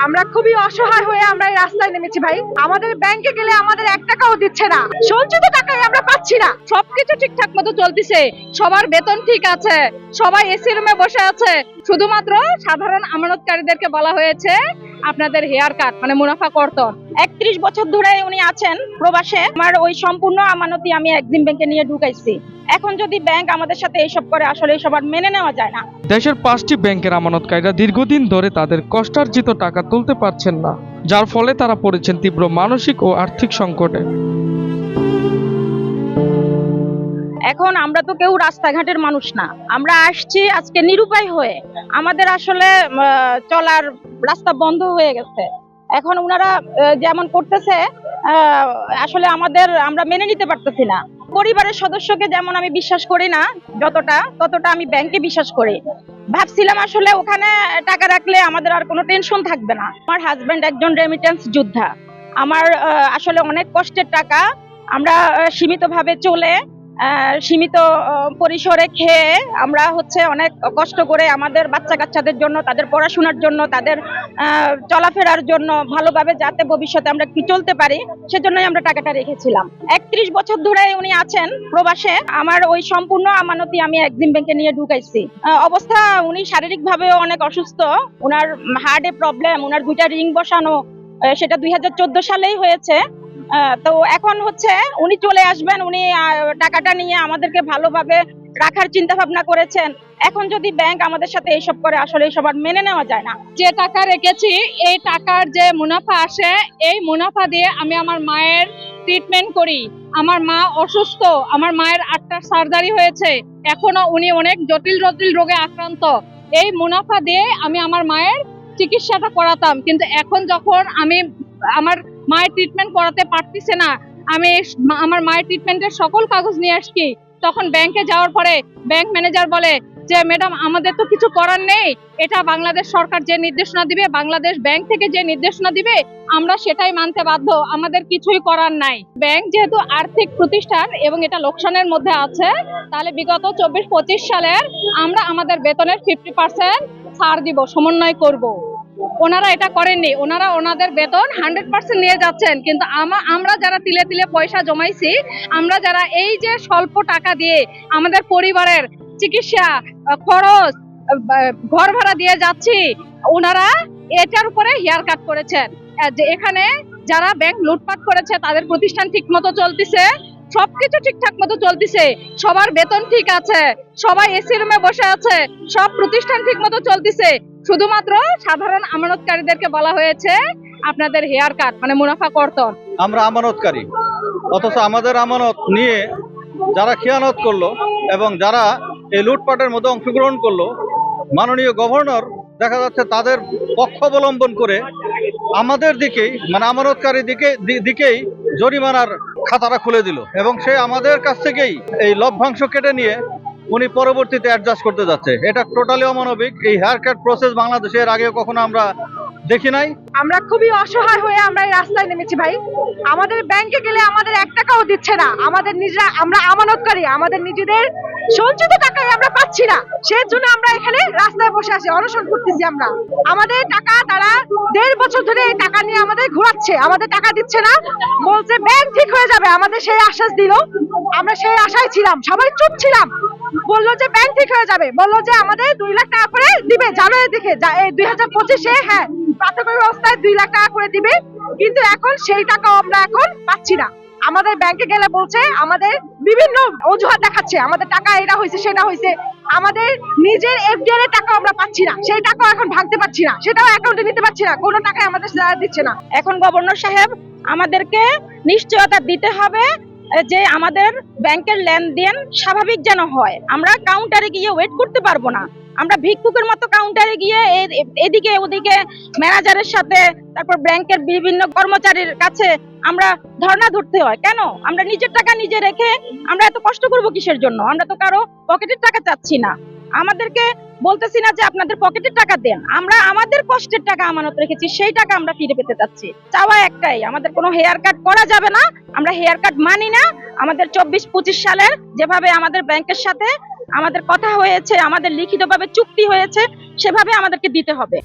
আমরা খুবই অসহায় হয়ে আমরা এই রাস্তায় নেমেছি ভাই। আমাদের ব্যাংকে গেলে আমাদের 1 টাকাও দিচ্ছে না, সঞ্চিত টাকাই আমরা পাচ্ছি না। সবকিছু ঠিকঠাক মতো চলতেছে, সবার বেতন ঠিক আছে, সবাই এসি রুমে বসে আছে। শুধুমাত্র সাধারণ আমানতকারীদেরকে বলা হয়েছে আপনাদের হেয়ার কাট মানে মুনাফা কর্তন। 31 বছর ধরে উনি আছেন প্রবাসে। আমার ওই সম্পূর্ণ আমানতি আমি এক্সিম ব্যাংকে নিয়ে ঢুকাইছি। এখন যদি ব্যাংক আমাদের সাথে এইসব করে, আসলে এইসব আর মেনে নেওয়া যায় না। দেশের 5টি ব্যাংকের আমানতকারীরা দীর্ঘদিন ধরে তাদের কষ্টার্জিত টাকা তুলতে পারছেন না, যার ফলে তারা পড়েছেন তীব্র মানসিক ও আর্থিক সংকটে। এখন আমরা তো কেউ রাস্তাঘাটের মানুষ না, আমরা আসছি আজকে নিরুপায় হয়ে। আমাদের আসলে চলার রাস্তা বন্ধ হয়ে গেছে। এখন ওনারা যেমন করতেছে আসলে আমরা মেনে নিতে পারতেছি না। পরিবারের সদস্যকে যেমন আমি বিশ্বাস করি না ততটা আমি ব্যাংকে বিশ্বাস করি। ভাবছিলাম আসলে ওখানে টাকা রাখলে আমাদের আর কোনো টেনশন থাকবে না। আমার হাজবেন্ড একজন রেমিটেন্স যোদ্ধা। আমার আসলে অনেক কষ্টের টাকা। আমরা সীমিতভাবে চলে, সীমিত পরিসরে খেয়ে আমরা অনেক কষ্ট করে আমাদের বাচ্চা কাচ্চাদের জন্য, তাদের পড়াশোনার জন্য, তাদের চলাফেরার জন্য ভালোভাবে যাতে ভবিষ্যতে আমরা কি চলতে পারি, সেজন্যই আমরা টাকাটা রেখেছিলাম। 31 বছর ধরে উনি আছেন প্রবাসে। আমার ওই সম্পূর্ণ আমানতি আমি এক্সিম ব্যাংকে নিয়ে ঢুকাইছি। অবস্থা, উনি শারীরিকভাবেও অনেক অসুস্থ। ওনার হার্টে প্রবলেম, ওনার 2টা রিং বসানো, সেটা 2014 সালেই হয়েছে। তো এখন উনি চলে আসবেন, উনি টাকাটা নিয়ে আমাদেরকে ভালোভাবে রাখার চিন্তা ভাবনা করেছেন। এখন যদি ব্যাংক আমাদের সাথে এইসব করে, আসলে এইসব আর মেনে নেওয়া যায় না। যে টাকা রেখেছি, এই টাকার যে মুনাফা আসে, এই মুনাফা দিয়ে আমি আমার মায়ের ট্রিটমেন্ট করি। আমার মা অসুস্থ, আমার মায়ের 8টা সার্জারি হয়েছে, এখনো উনি অনেক জটিল রোগে আক্রান্ত। এই মুনাফা দিয়ে আমি আমার মায়ের চিকিৎসাটা করাতাম, কিন্তু এখন যখন আমি আমার মায়ের ট্রিটমেন্ট করাতে পারতেছে না, আমি আমার মায়ের ট্রিটমেন্টের সকল কাগজ নিয়ে আসছি। তখন ব্যাংকে যাওয়ার পরে ব্যাংক ম্যানেজার বলে যে ম্যাডাম, আমাদের তো কিছু করার নেই, এটা বাংলাদেশ সরকার যে নির্দেশনা দিবে, বাংলাদেশ ব্যাংক থেকে যে নির্দেশনা দিবে আমরা সেটাই মানতে বাধ্য, আমাদের কিছুই করার নাই। ব্যাংক যেহেতু আর্থিক প্রতিষ্ঠান এবং এটা লোকসানের মধ্যে আছে, তাহলে বিগত 24-25 সালের আমরা আমাদের বেতনের 50% ছাড় দিব, সমন্বয় করব। ওনারা এটা করেননি, ওনারা ওনাদের বেতন 100% নিয়ে যাচ্ছেন। কিন্তু আমরা যারা তিলে তিলে পয়সা জমাইছি, আমরা যারা এই যে স্বল্প টাকা দিয়ে আমাদের পরিবারের চিকিৎসা খরচ, ঘর ভাড়া দিয়ে যাচ্ছি, ওনারা এটার উপরে হেয়ার কাট করেছেন। যে এখানে যারা ব্যাংক লুটপাট করেছে, তাদের প্রতিষ্ঠান ঠিক মতো চলতেছে, সবকিছু ঠিকঠাক মতো চলতেছে, সবার বেতন ঠিক আছে, সবাই এসি রুমে বসে আছে, সব প্রতিষ্ঠান ঠিক মতো চলতেছে। শুধুমাত্র সাধারণ আমানতকারীদেরকে বলা হয়েছে আপনাদের হেয়ার কাট মানে মুনাফা কর্তন। আমরা আমানতকারী, অথচ আমাদের আমানত নিয়ে যারা খেয়ানত করলো এবং যারা এই লুটপাটের মধ্যে অংশগ্রহণ করলো, মাননীয় গভর্নর দেখা যাচ্ছে তাদের পক্ষ অবলম্বন করে আমাদের দিকেই মানে আমানতকারী দিকেই জরিমানার খাতাটা খুলে দিল এবং সে আমাদের কাছ থেকেই এই লভ্যাংশ কেটে নিয়ে উনি পরবর্তীতে অ্যাডজাস্ট করতে যাচ্ছে। এটা টোটালি অমানবিক। এই হেয়ার কাট প্রসেস বাংলাদেশের আগে কখনো আমরা দেখি নাই। আমরা খুবই অসহায় হয়ে আমরা এই রাস্তায় নেমেছি ভাই। আমাদের ব্যাংকে গেলে আমাদের 1 টাকাও দিচ্ছে না, আমাদের নিজেরা, আমরা আমানতকারী, আমাদের নিজেদের সঞ্চিত টাকাই আমরা পাচ্ছি না। সেই জন্য আমরা এখানে রাস্তায় বসে আছি, অনশন করতেছি। আমাদের টাকা তারা 1.5 বছর ধরে এই টাকা নিয়ে আমাদের ঘোরাচ্ছে, আমাদের টাকা দিচ্ছে না, বলছে ব্যাংক ঠিক হয়ে যাবে। আমাদের সেই আশ্বাস দিল, আমরা সেই আশায় ছিলাম, সবাই চুপ ছিলাম। বললো যে ব্যাংক ঠিক হয়ে যাবে, বললো যে আমাদের 2 লাখ টাকা করে দিবে জানুয়ারি থেকে, 2025-এ হ্যাঁ প্রাথমিক অবস্থায় 2 লাখ টাকা করে দিবে। কিন্তু এখন সেই টাকাও আমরা এখন পাচ্ছি না। আমাদের ব্যাংকে গেলে বলছে, আমাদের বিভিন্ন অজুহাত দেখাচ্ছে, আমাদের টাকা এটা হয়েছে সেটা হয়েছে। আমাদের নিজের এফডিআর এর টাকা আমরা পাচ্ছি না, সেই টাকাও এখন ভাঙতে পারছি না, সেটাও অ্যাকাউন্টে নিতে পারছি না, কোনো টাকা আমাদের দিচ্ছে না। এখন গভর্নর সাহেব আমাদেরকে নিশ্চয়তা দিতে হবে যে আমাদের ব্যাংকের লেনদেন স্বাভাবিক যেন হয়। আমরা কাউন্টারে গিয়ে ওয়েট করতে পারবো না। আমরা ভিক্ষুকের মতো কাউন্টারে গিয়ে এদিকে ওদিকে ম্যানেজারের সাথে, তারপর ব্যাংকের বিভিন্ন কর্মচারীর কাছে আমরা ধর্ণা ধরতে হয় কেন? আমরা নিজের টাকা নিজে রেখে আমরা এত কষ্ট করব কিসের জন্য? আমরা তো কারো পকেটের টাকা চাচ্ছি না। আমাদেরকে বলতেছি না যে আপনাদের পকেটের টাকা দেন, আমরা আমাদের কষ্টের টাকা আমানত রেখেছি, সেই টাকা আমরা ফিরে পেতে চাচ্ছি। চাওয়া একটাই, আমাদের কোনো হেয়ার কাট করা যাবে না, আমরা হেয়ার কাট মানি না। আমাদের 24-25 সালের যেভাবে আমাদের ব্যাংকের সাথে আমাদের কথা হয়েছে, আমাদের লিখিতভাবে চুক্তি হয়েছে, সেভাবে আমাদেরকে দিতে হবে।